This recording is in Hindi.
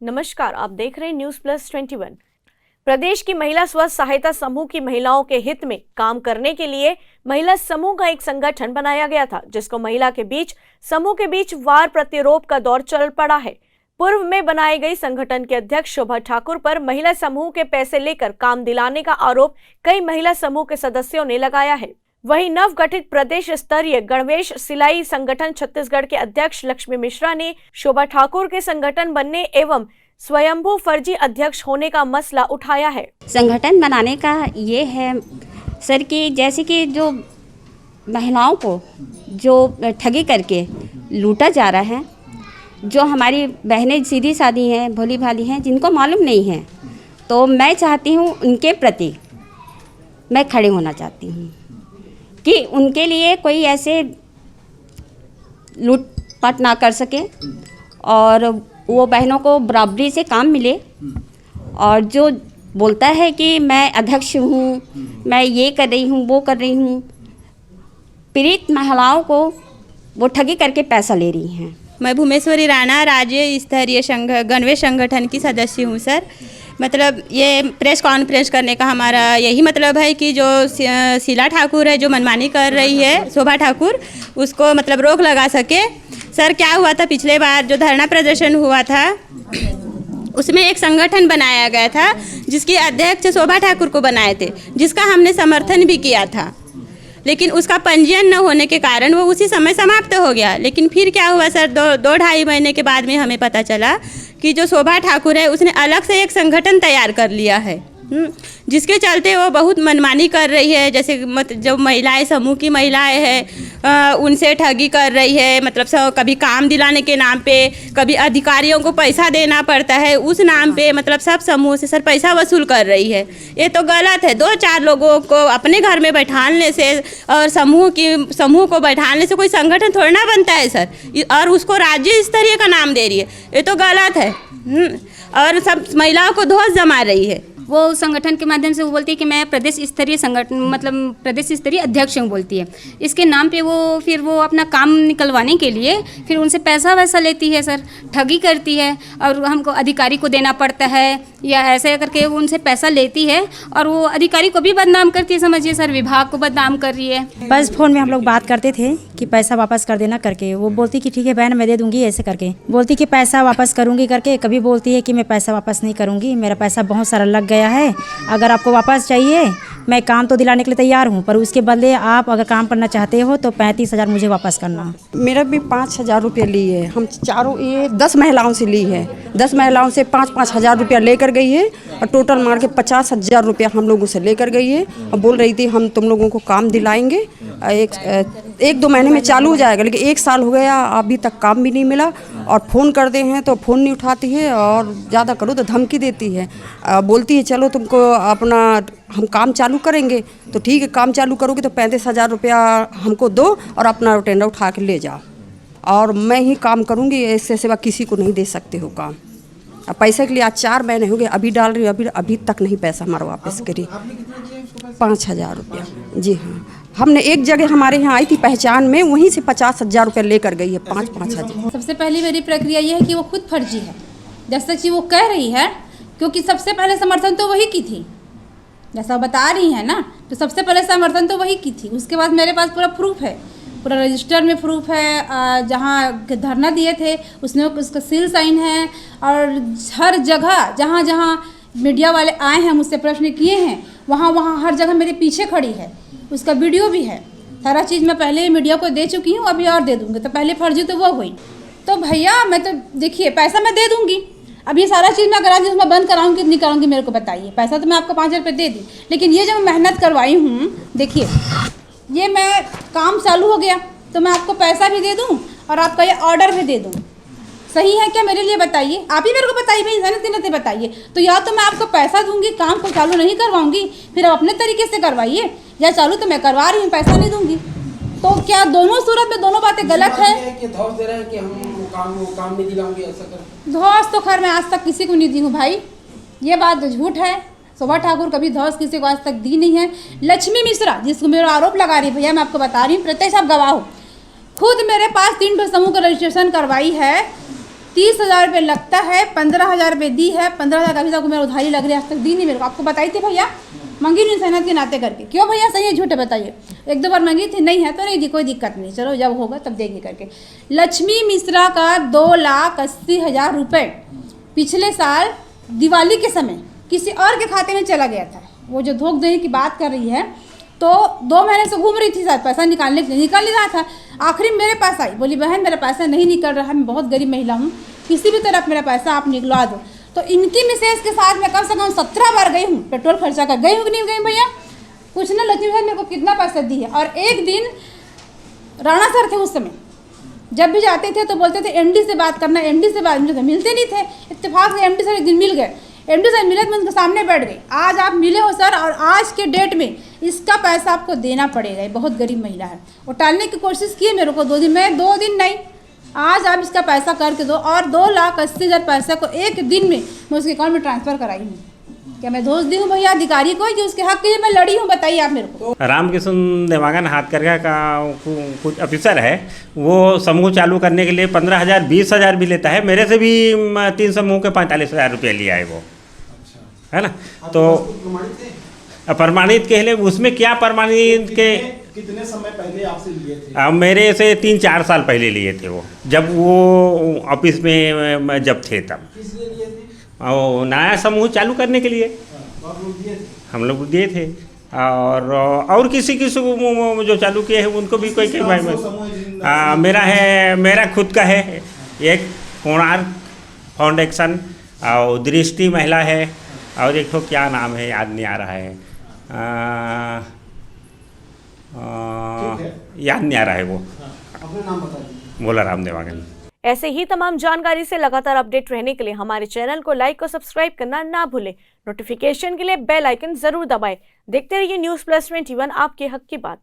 नमस्कार, आप देख रहे हैं न्यूज प्लस 21। प्रदेश की महिला स्व सहायता समूह की महिलाओं के हित में काम करने के लिए महिला समूह का एक संगठन बनाया गया था, जिसको महिला के बीच समूह के बीच वार प्रतिरोध का दौर चल पड़ा है। पूर्व में बनाई गई संगठन के अध्यक्ष शोभा ठाकुर पर महिला समूह के पैसे लेकर काम दिलाने का आरोप कई महिला समूह के सदस्यों ने लगाया है। वहीं नव गठित प्रदेश स्तरीय गणवेश सिलाई संगठन छत्तीसगढ़ के अध्यक्ष लक्ष्मी मिश्रा ने शोभा ठाकुर के संगठन बनने एवं स्वयंभू फर्जी अध्यक्ष होने का मसला उठाया है। संगठन बनाने का ये है सर कि जैसे कि जो महिलाओं को जो ठगी करके लूटा जा रहा है, जो हमारी बहनें सीधी सादी हैं, भोली भाली हैं, जिनको मालूम नहीं है, तो मैं चाहती हूँ उनके प्रति मैं खड़े होना चाहती हूँ कि उनके लिए कोई ऐसे लूटपाट ना कर सके और वो बहनों को बराबरी से काम मिले। और जो बोलता है कि मैं अध्यक्ष हूँ, मैं ये कर रही हूँ, वो कर रही हूँ, पीड़ित महिलाओं को वो ठगी करके पैसा ले रही हैं। मैं भुवनेश्वरी राणा राज्य स्तरीय गणवेश संगठन की सदस्य हूँ सर। मतलब ये प्रेस कॉन्फ्रेंस करने का हमारा यही मतलब है कि जो शीला ठाकुर है, जो मनमानी कर रही है शोभा ठाकुर, उसको मतलब रोक लगा सके। सर क्या हुआ था, पिछले बार जो धरना प्रदर्शन हुआ था उसमें एक संगठन बनाया गया था जिसकी अध्यक्ष शोभा ठाकुर को बनाए थे, जिसका हमने समर्थन भी किया था, लेकिन उसका पंजीयन न होने के कारण वो उसी समय समाप्त हो गया। लेकिन फिर क्या हुआ सर, दो ढाई महीने के बाद में हमें पता चला कि जो शोभा ठाकुर है उसने अलग से एक संगठन तैयार कर लिया है, जिसके चलते वो बहुत मनमानी कर रही है। जैसे जो महिलाएं समूह की महिलाएं हैं उनसे ठगी कर रही है, मतलब कभी काम दिलाने के नाम पे, कभी अधिकारियों को पैसा देना पड़ता है उस नाम पे, मतलब सब समूह से सर पैसा वसूल कर रही है। ये तो गलत है। 2-4 लोगों को अपने घर में बैठाने से और समूह को बैठाने से कोई संगठन थोड़ा ना बनता है सर, और उसको राज्य स्तरीय का नाम दे रही है, ये तो गलत है। और सब महिलाओं को धोस जमा रही है। वो संगठन के माध्यम से वो बोलती है कि मैं प्रदेश स्तरीय संगठन मतलब प्रदेश स्तरीय अध्यक्ष हूँ बोलती है। इसके नाम पे वो अपना काम निकलवाने के लिए फिर उनसे पैसा वैसा लेती है सर, ठगी करती है और हमको अधिकारी को देना पड़ता है या ऐसे करके वो उनसे पैसा लेती है और वो अधिकारी को भी बदनाम करती है। समझिए सर, विभाग को बदनाम कर रही है। बस फ़ोन में हम लोग बात करते थे कि पैसा वापस कर देना करके, वो बोलती कि ठीक है बहन मैं दे दूँगी, ऐसे करके बोलती कि पैसा वापस करूँगी करके। कभी बोलती है कि मैं पैसा वापस नहीं करूँगी, मेरा पैसा बहुत सारा लग गया है, अगर आपको वापस चाहिए मैं काम तो दिलाने के लिए तैयार हूँ, पर उसके बदले आप अगर काम करना चाहते हो तो 35,000 मुझे वापस करना। मेरा भी 5,000 रुपये ली है। हम चारों ये 10 महिलाओं से ली है। 10 महिलाओं से 5-5 हज़ार रुपया लेकर गई है और टोटल मार के 50,000 रुपया हम लोगों से लेकर गई है और बोल रही थी हम तुम लोगों को काम दिलाएंगे, 1-2 महीने में चालू हो जाएगा। लेकिन 1 साल हो गया अभी तक काम भी नहीं मिला और फ़ोन करते हैं तो फ़ोन नहीं उठाती है और ज़्यादा करो तो धमकी देती है। बोलती है चलो तुमको अपना हम काम चालू करेंगे, तो ठीक है काम चालू करोगे तो 35,000 रुपया हमको दो और अपना टेंडर उठा के ले जाओ और मैं ही काम करूँगी, इससे सिवा किसी को नहीं दे सकते हो काम। अब पैसे के लिए आज 4 महीने हो गए, अभी डाल रही हूँ, अभी तक नहीं पैसा हमारा वापस करी। 5,000 रुपया। जी हाँ, हमने एक जगह हमारे यहाँ आई थी पहचान में, वहीं से 50,000 रुपये लेकर गई है। 5-5 हज़ार। सबसे पहली मेरी प्रक्रिया ये है कि वो खुद फर्जी है, जैसा कि वो कह रही है, क्योंकि सबसे पहले समर्थन तो वही की थी, जैसा बता रही है ना, तो सबसे पहले समर्थन तो वही की थी। उसके बाद मेरे पास पूरा प्रूफ है, पूरा रजिस्टर में प्रूफ है, जहाँ धरना दिए थे उसमें उसका सील साइन है और हर जगह जहाँ जहाँ मीडिया वाले आए हैं मुझसे प्रश्न किए हैं वहाँ हर जगह मेरे पीछे खड़ी है, उसका वीडियो भी है। सारा चीज़ मैं पहले मीडिया को दे चुकी हूँ, अभी और दे दूँगी। तो पहले फर्जी तो वो हुई, तो भैया मैं तो देखिए पैसा मैं दे दूँगी, अब ये सारा चीज़ मैं कराऊंगी, उसमें बंद कराऊंगी नहीं कराऊंगी मेरे को बताइए। पैसा तो मैं आपको 5,000 रुपये दे दी, लेकिन ये जब मेहनत करवाई हूँ, देखिए ये मैं काम चालू हो गया तो मैं आपको पैसा भी दे दूँ और आपका ये ऑर्डर भी दे दूँ। सही है क्या मेरे लिए बताइए, आप ही मेरे को बताइए भाई, इंसानियत बताइए। तो या तो मैं आपको पैसा दूंगी, काम को चालू नहीं करवाऊंगी, फिर आप अपने तरीके से करवाइए, या चालू तो मैं करवा रही हूँ पैसा नहीं दूंगी। तो क्या दोनों सूरत में दोनों बातें गलत है? कि धौस दे रहे हैं कि हम काम नहीं दिलाऊंगे, ऐसा कर। धौस तो खैर मैं आज तक किसी को नहीं दी हूँ भाई, ये बात झूठ है। शोभा ठाकुर कभी धौस किसी को आज तक दी नहीं है। लक्ष्मी मिश्रा जिसको मेरा आरोप लगा रही है, भैया मैं आपको बता रही हूँ, प्रत्यक्ष आप गवाह हो, खुद मेरे पास 3 समूह का रजिस्ट्रेशन करवाई है, 30,000 रुपये लगता है, 15,000 रुपये दी है, 15,000 का अभी तक मेरा उधारी लग रही है, आज तक दी नहीं मेरे को। आपको बताई थी भैया, मंगी नहीं सेहनत के नाते करके। क्यों भैया, सही है झूठ है बताइए? 1-2 बार मंगी थी, नहीं है तो नहीं दी, कोई दिक्कत नहीं, चलो जब होगा तब देंगे करके। लक्ष्मी मिश्रा का 2,80,000 रुपये पिछले साल दिवाली के समय किसी और के खाते में चला गया था। वो जो धोख देने की बात कर रही है, तो 2 महीने से घूम रही थी शायद पैसा निकालने के लिए, निकाल नहीं रहा था। आखिरी मेरे पास आई, बोली बहन मेरा पैसा नहीं निकल रहा है, मैं बहुत गरीब महिला हूँ, किसी भी तरह मेरा पैसा आप निकलवा दो। तो इनकी मिसेज के साथ मैं कम से कम 17 बार गई हूँ, पेट्रोल खर्चा कर गई हूँ कि नहीं गई भैया? कुछ ना, लक्ष्मी बहन मेरे को कितना पैसा दी है। और एक दिन राणा सर थे उस समय, जब भी जाते थे तो बोलते थे एमडी से बात करना, एमडी से बात, मुझे तो मिलते नहीं थे। इत्तेफाक से एमडी सर एक दिन मिल गए, एमडी सर मिले तो मैं उनके सामने बैठ गई, आज आप मिले हो सर और आज के डेट में इसका पैसा आपको देना पड़ेगा, ये बहुत गरीब महिला है। वो टालने की कोशिश की मेरे को 2 दिन में, 2 दिन नहीं, आज आप इसका पैसा करके दो। और 2,80,000 पैसा को एक दिन में मैं उसके अकाउंट में ट्रांसफ़र कराई हूँ। क्या मैं दोष दी हूँ भैया अधिकारी को कि उसके हक के लिए मैं लड़ी हूँ? बताइए आप मेरे को। रामकिशन देवांगन हाथकरघा का कुछ ऑफिसर है, वो समूह चालू करने के लिए 15,000 20,000 भी लेता है। मेरे से भी 3 समूह के 45,000 रुपये लिया है वो, है ना। तो प्रमाणित के लिए उसमें क्या प्रमाणित के कितने समय पहले आपसे लिए थे? मेरे से 3-4 साल पहले लिए थे वो, जब वो ऑफिस में जब थे तब। किस लिए लिए थे? और नया समूह चालू करने के लिए आप लोग दिए थे? हम लोग दिए थे। और किसी जो चालू किए हैं उनको भी कोई भाई मेरा है, मेरा खुद का है एक कोणार्क फाउंडेशन, और दृष्टि महिला है, और एक तो क्या नाम है याद नहीं आ रहा है, याद नहीं आ रहा है वो। अपना नाम बता दीजिए। बोला राम देवांगन। ऐसे ही तमाम जानकारी से लगातार अपडेट रहने के लिए हमारे चैनल को लाइक और सब्सक्राइब करना ना भूलें। नोटिफिकेशन के लिए बेल आइकन जरूर दबाएं। देखते रहिए न्यूज़ प्लस 21, आपके हक की बात।